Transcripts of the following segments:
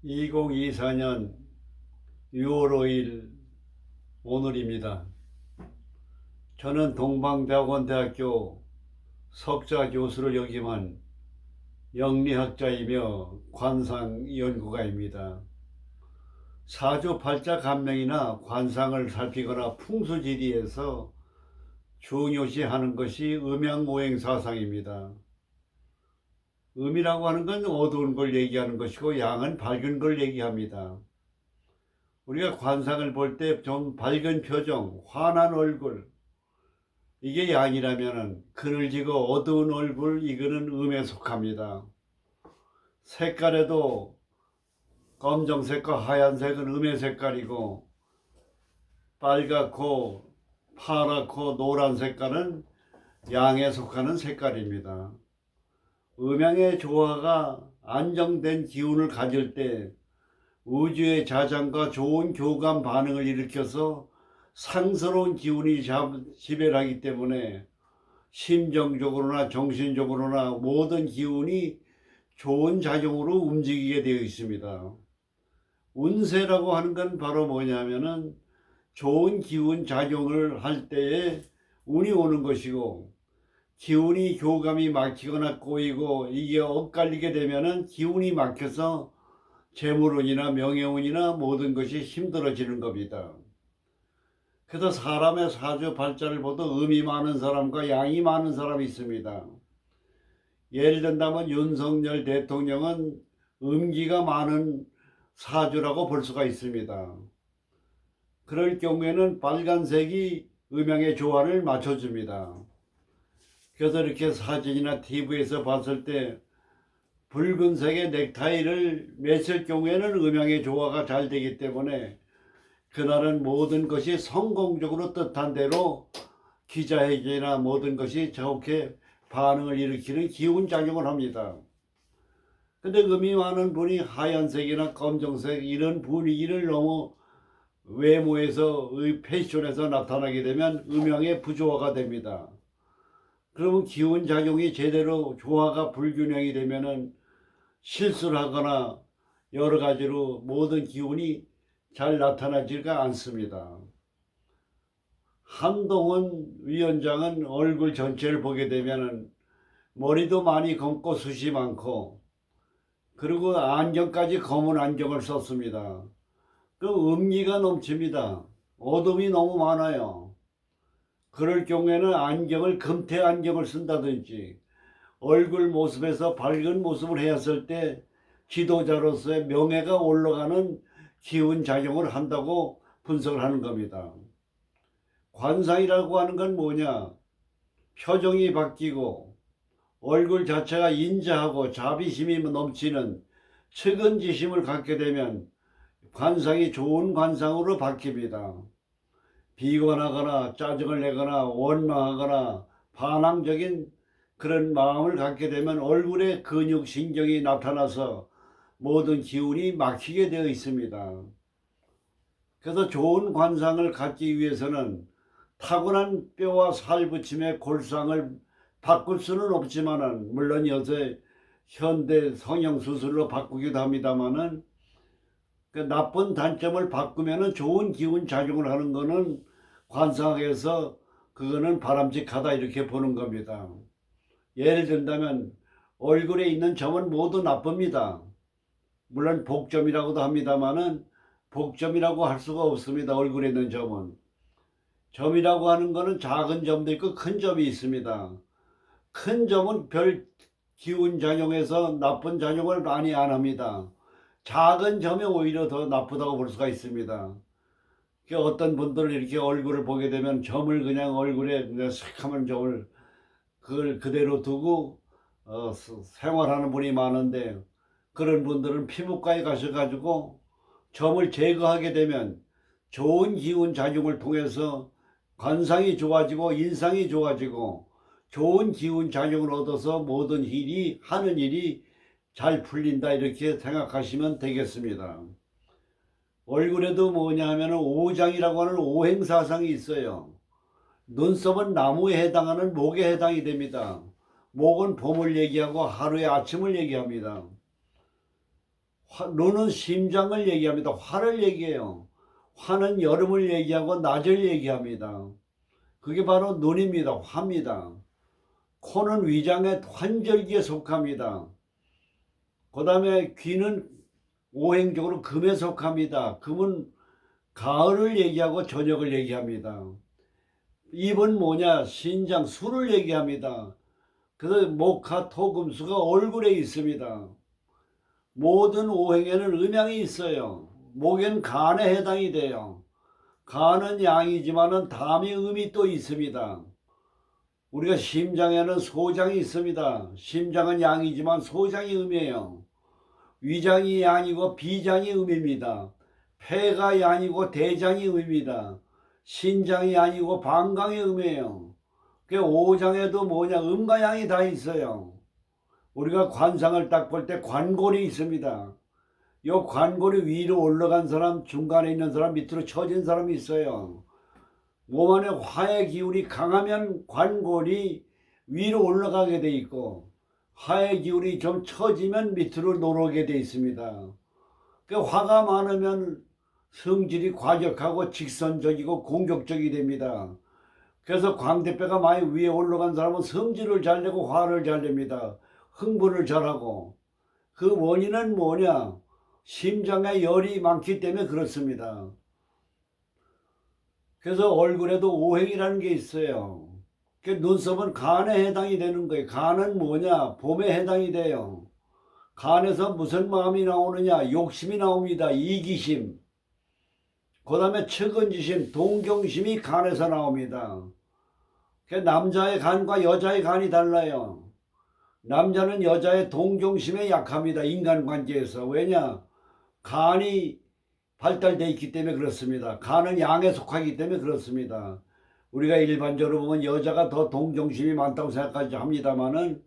2024년 6월 5일 오늘입니다. 저는 동방대학원대학교 석좌 교수를 역임한 영리학자이며 관상연구가입니다. 사주팔자간명이나 관상을 살피거나 풍수지리에서 중요시하는 것이 음양오행사상입니다. 음이라고 하는 건 어두운 걸 얘기하는 것이고 양은 밝은 걸 얘기합니다. 우리가 관상을 볼 때 좀 밝은 표정, 환한 얼굴, 이게 양이라면 그늘지고 어두운 얼굴, 이거는 음에 속합니다. 색깔에도 검정색과 하얀색은 음의 색깔이고, 빨갛고 파랗고 노란 색깔은 양에 속하는 색깔입니다. 음양의 조화가 안정된 기운을 가질 때 우주의 자장과 좋은 교감 반응을 일으켜서 상스러운 기운이 지배하기 때문에 심정적으로나 정신적으로나 모든 기운이 좋은 작용으로 움직이게 되어 있습니다. 운세라고 하는 건 바로 뭐냐면은 좋은 기운 작용을 할 때에 운이 오는 것이고, 기운이 교감이 막히거나 꼬이고 이게 엇갈리게 되면은 기운이 막혀서 재물운이나 명예운이나 모든 것이 힘들어지는 겁니다. 그래서 사람의 사주 팔자를 봐도 음이 많은 사람과 양이 많은 사람이 있습니다. 예를 든다면 윤석열 대통령은 음기가 많은 사주라고 볼 수가 있습니다. 그럴 경우에는 빨간색이 음양의 조화를 맞춰줍니다. 그래서 이렇게 사진이나 TV에서 봤을 때 붉은색의 넥타이를 맸을 경우에는 음양의 조화가 잘 되기 때문에 그날은 모든 것이 성공적으로 뜻한 대로 기자회견이나 모든 것이 좋게 반응을 일으키는 기운작용을 합니다. 근데 음이 많은 분이 하얀색이나 검정색 이런 분위기를 너무 외모에서 패션에서 나타나게 되면 음양의 부조화가 됩니다. 그러면 기운작용이 제대로 조화가 불균형이 되면은 실수를 하거나 여러 가지로 모든 기운이 잘 나타나지가 않습니다. 한동훈 위원장은 얼굴 전체를 보게 되면 머리도 많이 검고 숱이 많고, 그리고 안경까지 검은 안경을 썼습니다. 그 음기가 넘칩니다. 어둠이 너무 많아요. 그럴 경우에는 안경을 금태 안경을 쓴다든지 얼굴 모습에서 밝은 모습을 했을 때 지도자로서의 명예가 올라가는 기운 작용을 한다고 분석을 하는 겁니다. 관상이라고 하는 건 뭐냐? 표정이 바뀌고 얼굴 자체가 인자하고 자비심이 넘치는 측은지심을 갖게 되면 관상이 좋은 관상으로 바뀝니다. 비관하거나 짜증을 내거나 원망하거나 반항적인 그런 마음을 갖게 되면 얼굴에 근육 신경이 나타나서 모든 기운이 막히게 되어 있습니다. 그래서 좋은 관상을 갖기 위해서는 타고난 뼈와 살 붙임의 골상을 바꿀 수는 없지만은, 물론 요새 현대 성형 수술로 바꾸기도 합니다만은, 그 나쁜 단점을 바꾸면은 좋은 기운 작용을 하는 거는 관상에서 그거는 바람직하다 이렇게 보는 겁니다. 예를 든다면 얼굴에 있는 점은 모두 나쁩니다. 물론 복점이라고도 합니다만은 복점이라고 할 수가 없습니다. 얼굴에 있는 점은. 점이라고 하는 거는 작은 점도 있고 큰 점이 있습니다. 큰 점은 별 기운 작용해서 나쁜 작용을 많이 안 합니다. 작은 점이 오히려 더 나쁘다고 볼 수가 있습니다. 어떤 분들은 이렇게 얼굴을 보게 되면 점을 그냥 얼굴에 새카만 점을 그걸 그대로 두고 생활하는 분이 많은데, 그런 분들은 피부과에 가셔가지고 점을 제거하게 되면 좋은 기운 작용을 통해서 관상이 좋아지고 인상이 좋아지고 좋은 기운 작용을 얻어서 모든 일이 하는 일이 잘 풀린다 이렇게 생각하시면 되겠습니다. 얼굴에도 뭐냐 하면 오장이라고 하는 오행사상이 있어요. 눈썹은 나무에 해당하는 목에 해당이 됩니다. 목은 봄을 얘기하고 하루의 아침을 얘기합니다. 눈은 심장을 얘기합니다. 화를 얘기해요. 화는 여름을 얘기하고 낮을 얘기합니다. 그게 바로 눈입니다. 화입니다. 코는 위장의 환절기에 속합니다. 그 다음에 귀는 오행적으로 금에 속합니다. 금은 가을을 얘기하고 저녁을 얘기합니다. 입은 뭐냐? 신장, 술을 얘기합니다. 그래서 목화, 토, 금수가 얼굴에 있습니다. 모든 오행에는 음양이 있어요. 목에는 간에 해당이 돼요. 간은 양이지만은 담이 음이 또 있습니다. 우리가 심장에는 소장이 있습니다. 심장은 양이지만 소장이 음이에요. 위장이 양이고 비장이 음입니다. 폐가 양이고 대장이 음입니다. 신장이 양이고 방광이 음이에요. 그 오장에도 뭐냐? 음과 양이 다 있어요. 우리가 관상을 딱 볼 때 관골이 있습니다. 요 관골이 위로 올라간 사람, 중간에 있는 사람, 밑으로 처진 사람이 있어요. 몸 안에 화의 기운이 강하면 관골이 위로 올라가게 돼 있고, 화의 기운이 좀 처지면 밑으로 내려오게 돼 있습니다. 그 화가 많으면 성질이 과격하고 직선적이고 공격적이 됩니다. 그래서 광대뼈가 많이 위에 올라간 사람은 성질을 잘 내고 화를 잘 냅니다. 흥분을 잘하고. 그 원인은 뭐냐? 심장에 열이 많기 때문에 그렇습니다. 그래서 얼굴에도 오행이라는 게 있어요. 그 눈썹은 간에 해당이 되는 거예요. 간은 뭐냐? 봄에 해당이 돼요. 간에서 무슨 마음이 나오느냐? 욕심이 나옵니다. 이기심. 그 다음에 측은지심, 동경심이 간에서 나옵니다. 그 남자의 간과 여자의 간이 달라요. 남자는 여자의 동경심에 약합니다. 인간관계에서. 왜냐? 간이 발달되어 있기 때문에 그렇습니다. 간은 양에 속하기 때문에 그렇습니다. 우리가 일반적으로 보면 여자가 더 동정심이 많다고 생각하지 합니다만은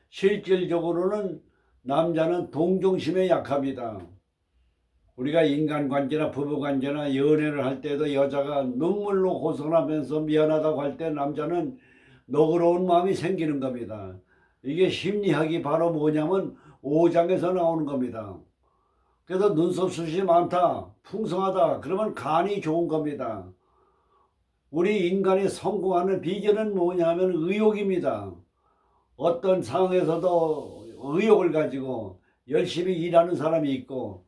실질적으로는 남자는 동정심에 약합니다. 우리가 인간관계나 부부관계나 연애를 할 때도 여자가 눈물로 고소하면서 미안하다고 할 때 남자는 너그러운 마음이 생기는 겁니다. 이게 심리학이 바로 뭐냐면 오장에서 나오는 겁니다. 그래서 눈썹 숱이 많다, 풍성하다, 그러면 간이 좋은 겁니다. 우리 인간이 성공하는 비결은 뭐냐면 의욕입니다. 어떤 상황에서도 의욕을 가지고 열심히 일하는 사람이 있고,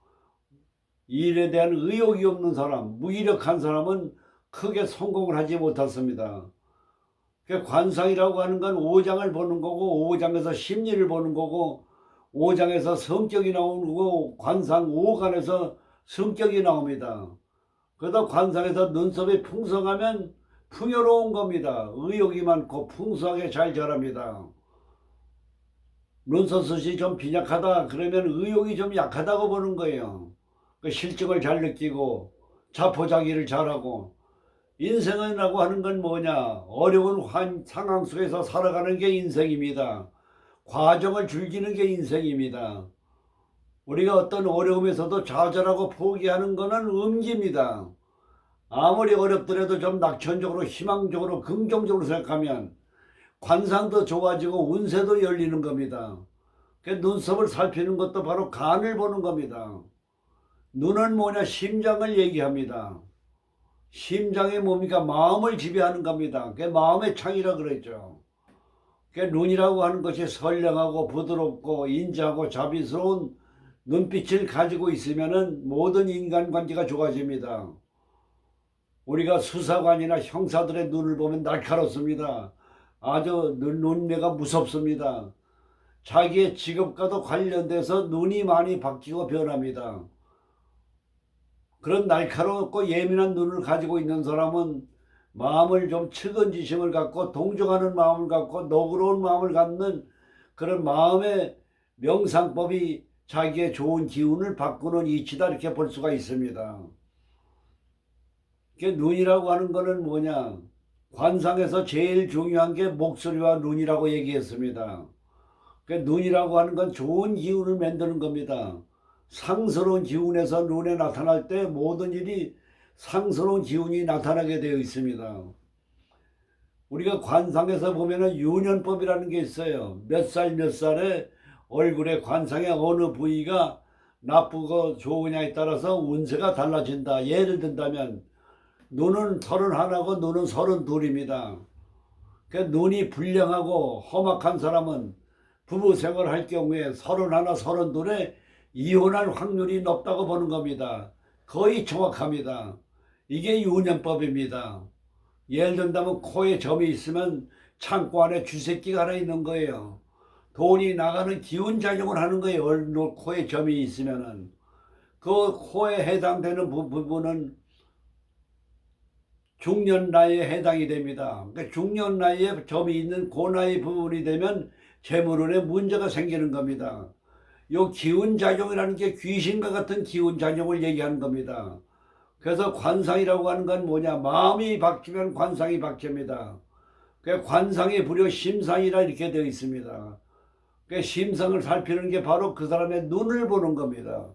일에 대한 의욕이 없는 사람, 무기력한 사람은 크게 성공을 하지 못했습니다. 관상이라고 하는 건 오장을 보는 거고, 오장에서 심리를 보는 거고, 오장에서 성격이 나오는 거고, 관상 오간에서 성격이 나옵니다. 그러다 관상에서 눈썹이 풍성하면 풍요로운 겁니다. 의욕이 많고 풍성하게 잘 자랍니다. 눈썹숱이 좀 빈약하다 그러면 의욕이 좀 약하다고 보는 거예요. 그 실증을 잘 느끼고 자포자기를 잘하고. 인생이라고 하는 건 뭐냐? 어려운 상황 속에서 살아가는 게 인생입니다. 과정을 즐기는 게 인생입니다. 우리가 어떤 어려움에서도 좌절하고 포기하는 것은 음기입니다. 아무리 어렵더라도 좀 낙천적으로 희망적으로 긍정적으로 생각하면 관상도 좋아지고 운세도 열리는 겁니다. 그 눈썹을 살피는 것도 바로 간을 보는 겁니다. 눈은 뭐냐? 심장을 얘기합니다. 심장이 뭡니까? 마음을 지배하는 겁니다. 그게 마음의 창이라 그랬죠. 그 눈이라고 하는 것이 선량하고 부드럽고 인자하고 자비스러운 눈빛을 가지고 있으면은 모든 인간관계가 좋아집니다. 우리가 수사관이나 형사들의 눈을 보면 날카롭습니다. 아주 눈매가 무섭습니다. 자기의 직업과도 관련돼서 눈이 많이 바뀌고 변합니다. 그런 날카롭고 예민한 눈을 가지고 있는 사람은 마음을 좀 측은지심을 갖고 동정하는 마음을 갖고 너그러운 마음을 갖는 그런 마음의 명상법이 자기의 좋은 기운을 바꾸는 이치다, 이렇게 볼 수가 있습니다. 눈이라고 하는 거는 뭐냐? 관상에서 제일 중요한 게 목소리와 눈이라고 얘기했습니다. 눈이라고 하는 건 좋은 기운을 만드는 겁니다. 상스러운 기운에서 눈에 나타날 때 모든 일이 상스러운 기운이 나타나게 되어 있습니다. 우리가 관상에서 보면은 유년법이라는 게 있어요. 몇 살 몇 살에 얼굴의 관상의 어느 부위가 나쁘고 좋으냐에 따라서 운세가 달라진다. 예를 든다면 눈은 31하고 눈은 32입니다. 그 눈이 불량하고 험악한 사람은 부부 생활을 할 경우에 31, 32에 이혼할 확률이 높다고 보는 겁니다. 거의 정확합니다. 이게 유년법입니다. 예를 든다면 코에 점이 있으면 창고 안에 쥐새끼가 하나 있는 거예요. 돈이 나가는 기운 작용을 하는 거예요. 코에 점이 있으면은. 그 코에 해당되는 부분은 중년 나이에 해당이 됩니다. 그러니까 중년 나이에 점이 있는 그 나이 부분이 되면 재물운에 문제가 생기는 겁니다. 요 기운작용이라는 게 귀신과 같은 기운작용을 얘기하는 겁니다. 그래서 관상이라고 하는 건 뭐냐? 마음이 바뀌면 관상이 바뀝니다. 그 관상이 불여 심상이라 이렇게 되어 있습니다. 그 심상을 살피는 게 바로 그 사람의 눈을 보는 겁니다.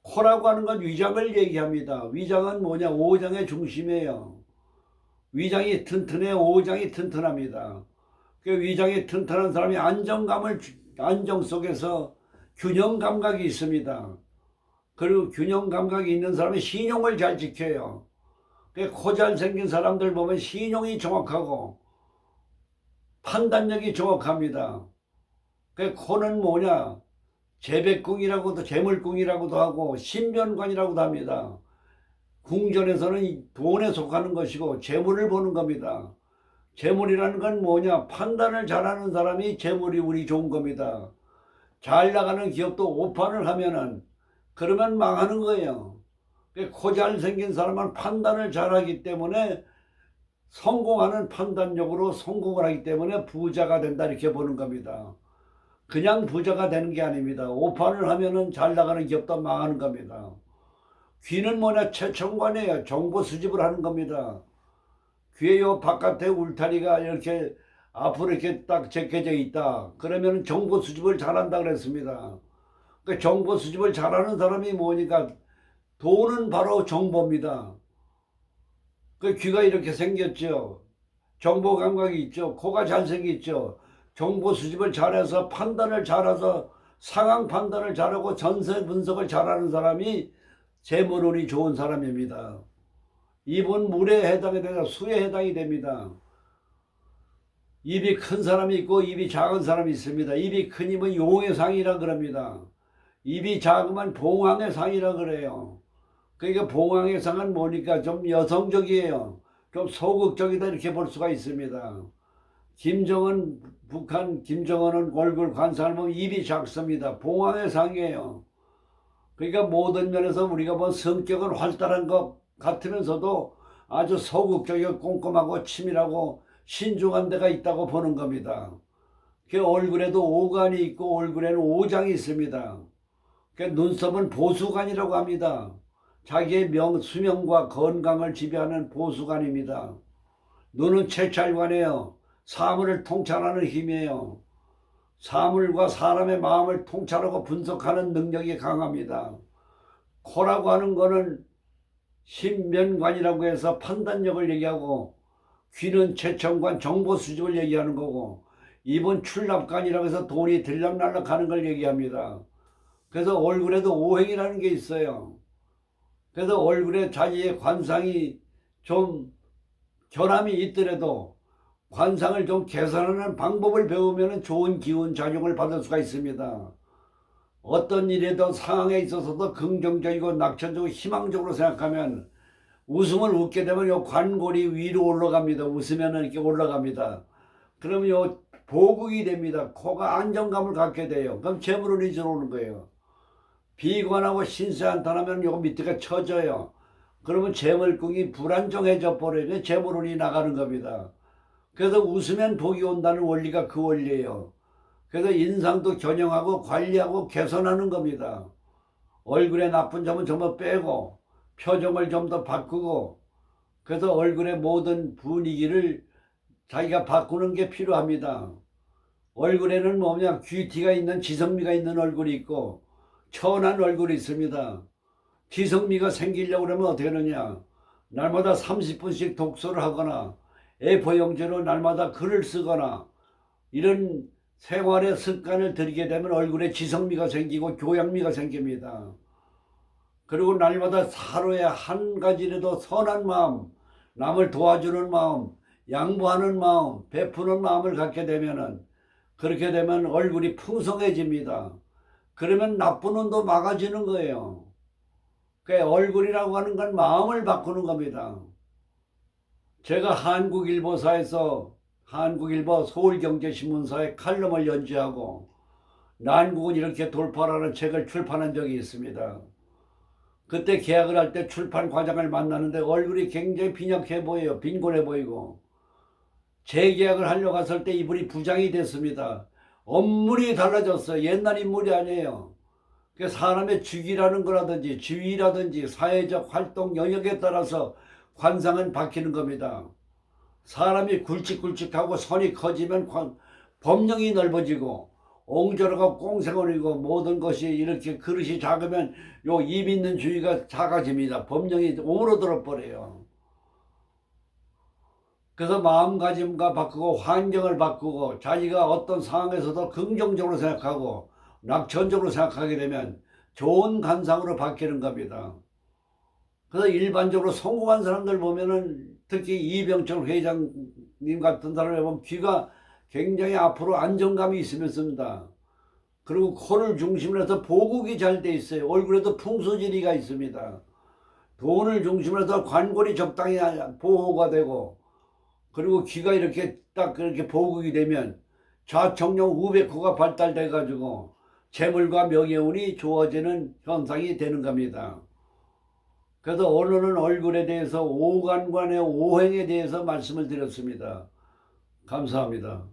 코라고 하는 건 위장을 얘기합니다. 위장은 뭐냐? 오장의 중심이에요. 위장이 튼튼해, 오장이 튼튼합니다. 그 위장이 튼튼한 사람이 안정 속에서 균형 감각이 있습니다. 그리고 균형 감각이 있는 사람이 신용을 잘 지켜요. 코 잘 생긴 사람들 보면 신용이 정확하고 판단력이 정확합니다. 그 코는 뭐냐? 재백궁이라고도 재물궁이라고도 하고 신변관이라고도 합니다. 궁전에서는 돈에 속하는 것이고 재물을 보는 겁니다. 재물이라는 건 뭐냐? 판단을 잘하는 사람이 재물이 운이 좋은 겁니다. 잘 나가는 기업도 오판을 하면은 그러면 망하는 거예요. 코 잘 생긴 사람은 판단을 잘하기 때문에 성공하는 판단력으로 성공을 하기 때문에 부자가 된다 이렇게 보는 겁니다. 그냥 부자가 되는 게 아닙니다. 오판을 하면은 잘 나가는 기업도 망하는 겁니다. 귀는 뭐냐? 최첨관이에요. 정보 수집을 하는 겁니다. 귀에 요 바깥에 울타리가 이렇게 앞으로 이렇게 딱 제껴져 있다. 그러면 정보 수집을 잘한다 그랬습니다. 그 정보 수집을 잘하는 사람이 뭐니까 돈은 바로 정보입니다. 그 귀가 이렇게 생겼죠. 정보 감각이 있죠. 코가 잘생겼죠. 정보 수집을 잘해서 판단을 잘해서 상황 판단을 잘하고 전세 분석을 잘하는 사람이 재물운이 좋은 사람입니다. 입은 물에 해당이 되고 수에 해당이 됩니다. 입이 큰 사람이 있고 입이 작은 사람이 있습니다. 입이 큰 입은 용의 상이라 그럽니다. 입이 작으면 봉황의 상이라 그래요. 그러니까 봉황의 상은 뭐니까 좀 여성적이에요. 좀 소극적이다 이렇게 볼 수가 있습니다. 김정은, 북한 김정은은 얼굴 관상을 보면 입이 작습니다. 봉황의 상이에요. 그러니까 모든 면에서 우리가 뭐 성격은 활달한 것 같으면서도 아주 소극적이고 꼼꼼하고 치밀하고 신중한 데가 있다고 보는 겁니다. 그 얼굴에도 오간이 있고 얼굴에는 오장이 있습니다. 그 눈썹은 보수관이라고 합니다. 자기의 수명과 건강을 지배하는 보수관입니다. 눈은 채찰관이에요. 사물을 통찰하는 힘이에요. 사물과 사람의 마음을 통찰하고 분석하는 능력이 강합니다. 코라고 하는 거는 신변관이라고 해서 판단력을 얘기하고, 귀는 채청관 정보 수집을 얘기하는 거고, 입은 출납관이라고 해서 돈이 들락날락 하는 걸 얘기합니다. 그래서 얼굴에도 오행이라는 게 있어요. 그래서 얼굴에 자기의 관상이 좀 결함이 있더라도 관상을 좀 개선하는 방법을 배우면 좋은 기운 작용을 받을 수가 있습니다. 어떤 일에도 상황에 있어서도 긍정적이고 낙천적이고 희망적으로 생각하면 웃음을 웃게 되면 요 관골이 위로 올라갑니다. 웃으면 이렇게 올라갑니다. 그러면 요 보국이 됩니다. 코가 안정감을 갖게 돼요. 그럼 재물운이 들어오는 거예요. 비관하고 신세한탄하면 요 밑에가 처져요. 그러면 재물궁이 불안정해져 버려요. 재물운이 나가는 겁니다. 그래서 웃으면 복이 온다는 원리가 그 원리예요. 그래서 인상도 겨냥하고 관리하고 개선하는 겁니다. 얼굴에 나쁜 점은 전부 빼고 표정을 좀 더 바꾸고, 그래서 얼굴의 모든 분위기를 자기가 바꾸는 게 필요합니다. 얼굴에는 뭐냐? 귀티가 있는 지성미가 있는 얼굴이 있고 천한 얼굴이 있습니다. 지성미가 생기려고 그러면 어떻게 하느냐? 날마다 30분씩 독서를 하거나 A4 용지로 날마다 글을 쓰거나 이런 생활의 습관을 들이게 되면 얼굴에 지성미가 생기고 교양미가 생깁니다. 그리고 날마다 하루에 한 가지라도 선한 마음, 남을 도와주는 마음, 양보하는 마음, 베푸는 마음을 갖게 되면은 그렇게 되면 얼굴이 풍성해집니다. 그러면 나쁜 운도 막아지는 거예요. 그 얼굴이라고 하는 건 마음을 바꾸는 겁니다. 제가 한국일보사에서 한국일보 서울경제신문사에 칼럼을 연재하고 난국은 이렇게 돌파라는 책을 출판한 적이 있습니다. 그때 계약을 할 때 출판 과장을 만나는데 얼굴이 굉장히 빈약해 보여요. 빈곤해 보이고. 재계약을 하려고 했을 때 이분이 부장이 됐습니다. 업무이 달라졌어요. 옛날 인물이 아니에요. 사람의 직위라는 거라든지 지위라든지 사회적 활동 영역에 따라서 관상은 바뀌는 겁니다. 사람이 굵직굵직하고 선이 커지면 법령이 넓어지고 옹졸하고 꽁생얼이고 모든 것이 이렇게 그릇이 작으면 요 입 있는 주위가 작아집니다. 법령이 오므러들어 버려요. 그래서 마음가짐과 바꾸고 환경을 바꾸고 자기가 어떤 상황에서도 긍정적으로 생각하고 낙천적으로 생각하게 되면 좋은 관상으로 바뀌는 겁니다. 그래서 일반적으로 성공한 사람들 보면은 특히 이병철 회장님 같은 사람을 보면 귀가 굉장히 앞으로 안정감이 있으면서입니다. 그리고 코를 중심으로 해서 보국이 잘 돼 있어요. 얼굴에도 풍수지리가 있습니다. 돈을 중심으로 해서 관골이 적당히 보호가 되고 그리고 귀가 이렇게 딱 그렇게 보국이 되면 좌청룡 우백호가 발달돼 가지고 재물과 명예운이 좋아지는 현상이 되는 겁니다. 그래서 오늘은 얼굴에 대해서 오간관의 오행에 대해서 말씀을 드렸습니다. 감사합니다.